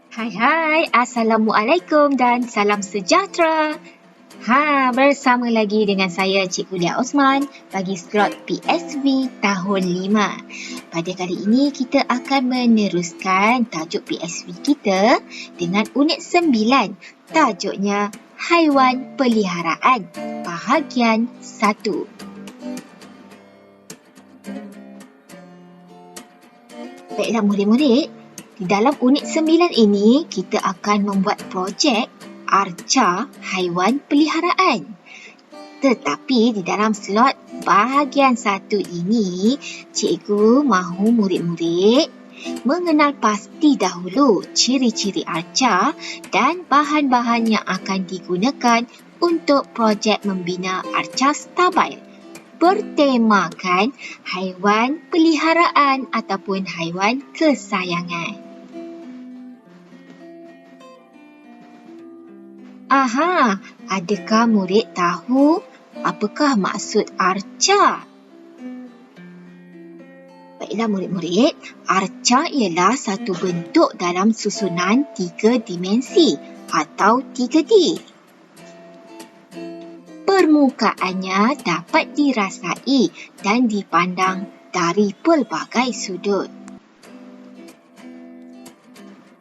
Hai, Assalamualaikum dan salam sejahtera. Bersama lagi dengan saya Cikgu Lia Osman bagi slot PSV tahun 5. Pada kali ini kita akan meneruskan tajuk PSV kita dengan unit 9. Tajuknya Haiwan Peliharaan, bahagian 1. Baiklah murid-murid, di dalam unit 9 ini kita akan membuat projek arca haiwan peliharaan. Tetapi di dalam slot bahagian 1 ini, cikgu mahu murid-murid mengenal pasti dahulu ciri-ciri arca dan bahan-bahan yang akan digunakan untuk projek membina arca stabil bertemakan haiwan peliharaan ataupun haiwan kesayangan. Adakah murid tahu apakah maksud arca? Baiklah murid-murid, arca ialah satu bentuk dalam susunan 3 dimensi atau 3D. Permukaannya dapat dirasai dan dipandang dari pelbagai sudut.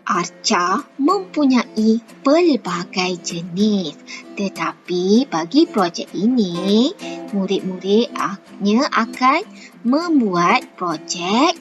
Arca mempunyai pelbagai jenis, tetapi bagi projek ini, murid-murid akan membuat projek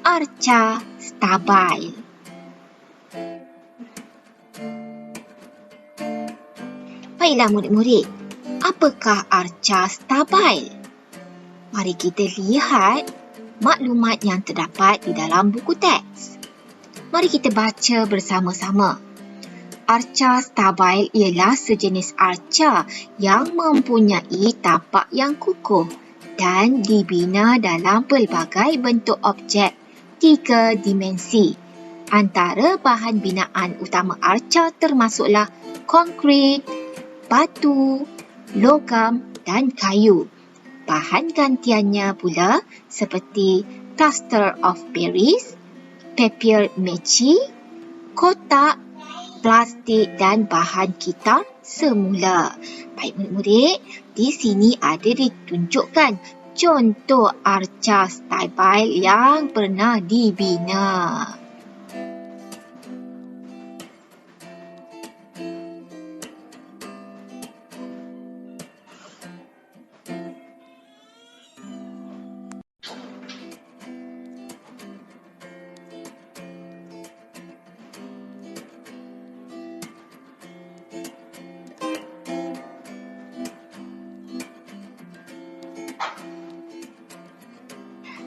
arca stabil. Baiklah murid-murid, apakah arca stabil? Mari kita lihat maklumat yang terdapat di dalam buku teks. Mari kita baca bersama-sama. Arca stabil ialah sejenis arca yang mempunyai tapak yang kukuh dan dibina dalam pelbagai bentuk objek 3 dimensi. Antara bahan binaan utama arca termasuklah konkrit, batu, logam dan kayu. Bahan gantiannya pula seperti plaster of Paris, papier mâché, kotak, plastik dan bahan kitar semula. Baik murid-murid, di sini ada ditunjukkan contoh arca stabil yang pernah dibina.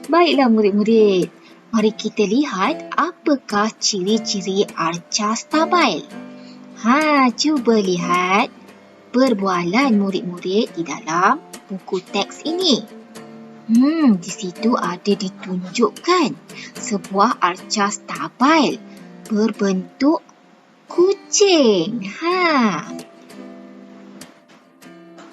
Baiklah murid-murid, mari kita lihat apakah ciri-ciri arca stabil. Cuba lihat perbualan murid-murid di dalam buku teks ini. Di situ ada ditunjukkan sebuah arca stabil berbentuk kucing.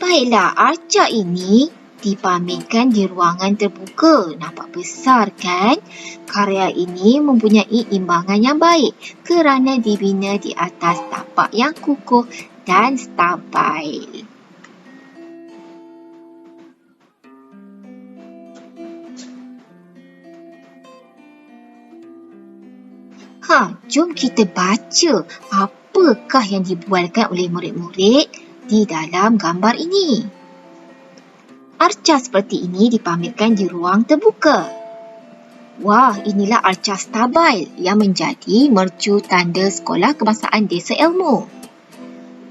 Baiklah, arca ini dipamerkan di ruangan terbuka. Nampak besar kan? Karya ini mempunyai imbangan yang baik kerana dibina di atas tapak yang kukuh dan stabil. Jom kita baca apakah yang dibualkan oleh murid-murid di dalam gambar ini. Arca seperti ini dipamerkan di ruang terbuka. Wah, inilah arca stabil yang menjadi mercu tanda Sekolah Kebangsaan Desa Ilmu.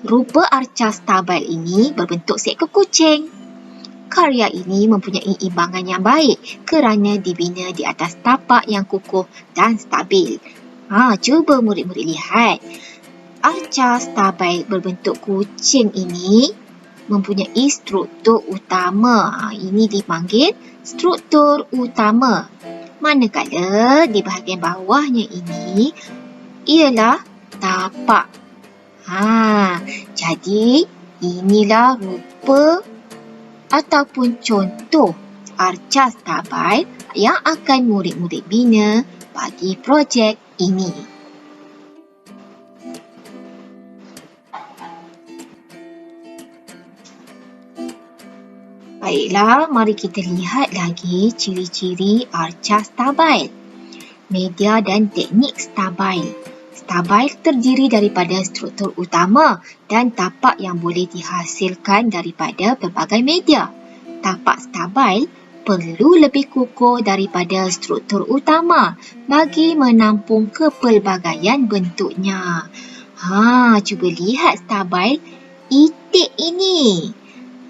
Rupa arca stabil ini berbentuk seekor kucing. Karya ini mempunyai imbangan yang baik kerana dibina di atas tapak yang kukuh dan stabil. Cuba murid-murid lihat. Arca stabil berbentuk kucing ini mempunyai struktur utama. Ini dipanggil struktur utama. Manakala di bahagian bawahnya ini ialah tapak. Jadi inilah rupa ataupun contoh arca stabil yang akan murid-murid bina bagi projek ini. Baiklah, mari kita lihat lagi ciri-ciri arca stabil. Media dan teknik stabil. Stabil terdiri daripada struktur utama dan tapak yang boleh dihasilkan daripada pelbagai media. Tapak stabil perlu lebih kukuh daripada struktur utama bagi menampung kepelbagaian bentuknya. Cuba lihat stabil itik ini.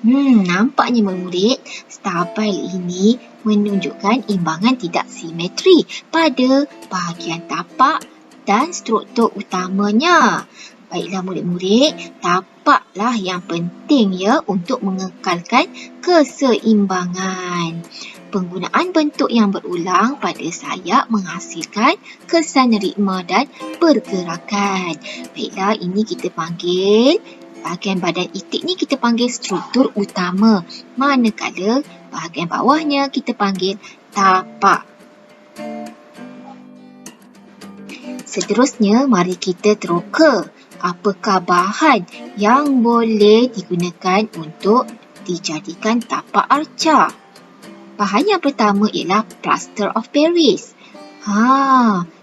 Nampaknya murid, stabil ini menunjukkan imbangan tidak simetri pada bahagian tapak dan struktur utamanya. Baiklah murid-murid, tapaklah yang penting ya untuk mengekalkan keseimbangan. Penggunaan bentuk yang berulang pada sayap menghasilkan kesan ritma dan pergerakan. Baiklah, ini kita panggil bahagian badan itik ni kita panggil struktur utama. Manakala bahagian bawahnya kita panggil tapak. Seterusnya, mari kita teroka apakah bahan yang boleh digunakan untuk dijadikan tapak arca. Bahan yang pertama ialah plaster of Paris.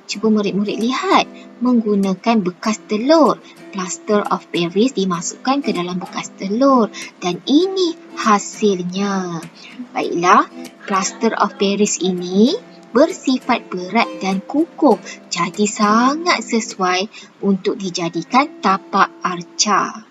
Cuba murid-murid lihat. Menggunakan bekas telur. Plaster of Paris dimasukkan ke dalam bekas telur. Dan ini hasilnya. Baiklah, plaster of Paris ini bersifat berat dan kukuh. Jadi sangat sesuai untuk dijadikan tapak arca.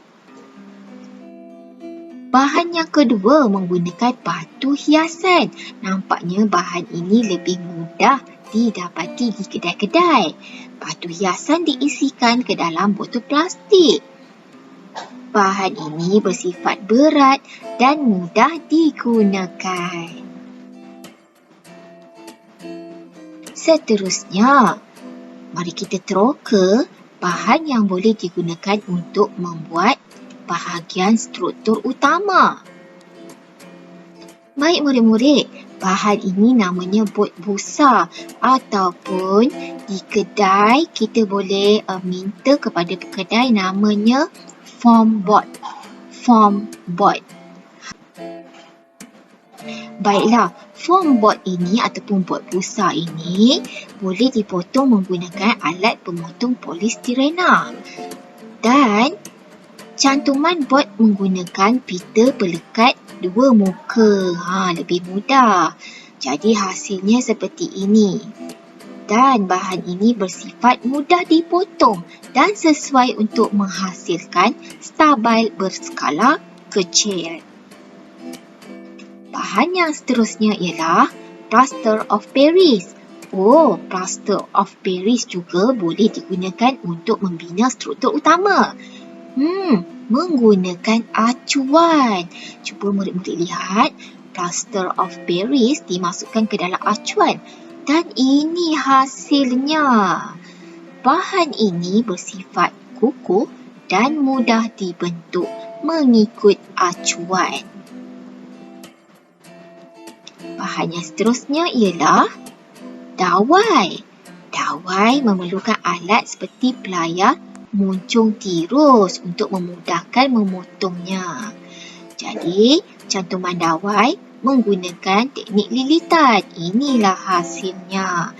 Bahan yang kedua menggunakan batu hiasan. Nampaknya bahan ini lebih mudah didapati di kedai-kedai. Batu hiasan diisikan ke dalam botol plastik. Bahan ini bersifat berat dan mudah digunakan. Seterusnya, mari kita teroka bahan yang boleh digunakan untuk membuat bahagian struktur utama. Baik murid-murid, bahan ini namanya bot busa ataupun di kedai kita boleh minta kepada kedai namanya foam board. Foam board. Baiklah, foam board ini ataupun bot busa ini boleh dipotong menggunakan alat pemotong polistirena. Dan cantuman bot menggunakan pita pelekat dua muka. Lebih mudah. Jadi hasilnya seperti ini. Dan bahan ini bersifat mudah dipotong dan sesuai untuk menghasilkan stabil berskala kecil. Bahan yang seterusnya ialah plaster of Paris. Plaster of Paris juga boleh digunakan untuk membina struktur utama. Menggunakan acuan. Cuba murid-murid lihat. Plaster of Paris dimasukkan ke dalam acuan. Dan ini hasilnya. Bahan ini bersifat kukuh dan mudah dibentuk mengikut acuan. Bahan yang seterusnya ialah dawai. Dawai memerlukan alat seperti pelayar muncung tirus untuk memudahkan memotongnya. Jadi, cantuman dawai menggunakan teknik lilitan. Inilah hasilnya.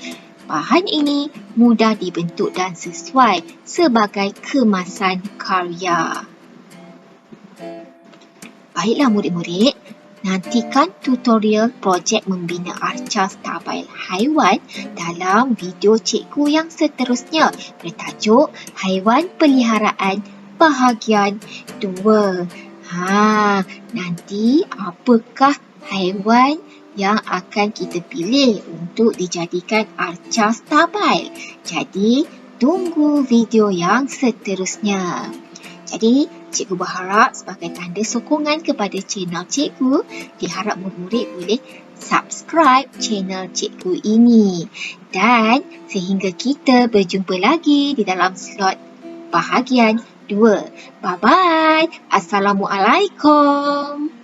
Bahan ini mudah dibentuk dan sesuai sebagai kemasan karya. Baiklah murid-murid, nantikan tutorial projek membina arca stabil haiwan dalam video cikgu yang seterusnya bertajuk Haiwan Peliharaan bahagian 2. Nanti apakah haiwan yang akan kita pilih untuk dijadikan arca stabil? Jadi, tunggu video yang seterusnya. Jadi, cikgu berharap sebagai tanda sokongan kepada channel cikgu, diharap murid-murid boleh subscribe channel cikgu ini. Dan sehingga kita berjumpa lagi di dalam slot bahagian 2. Bye-bye. Assalamualaikum.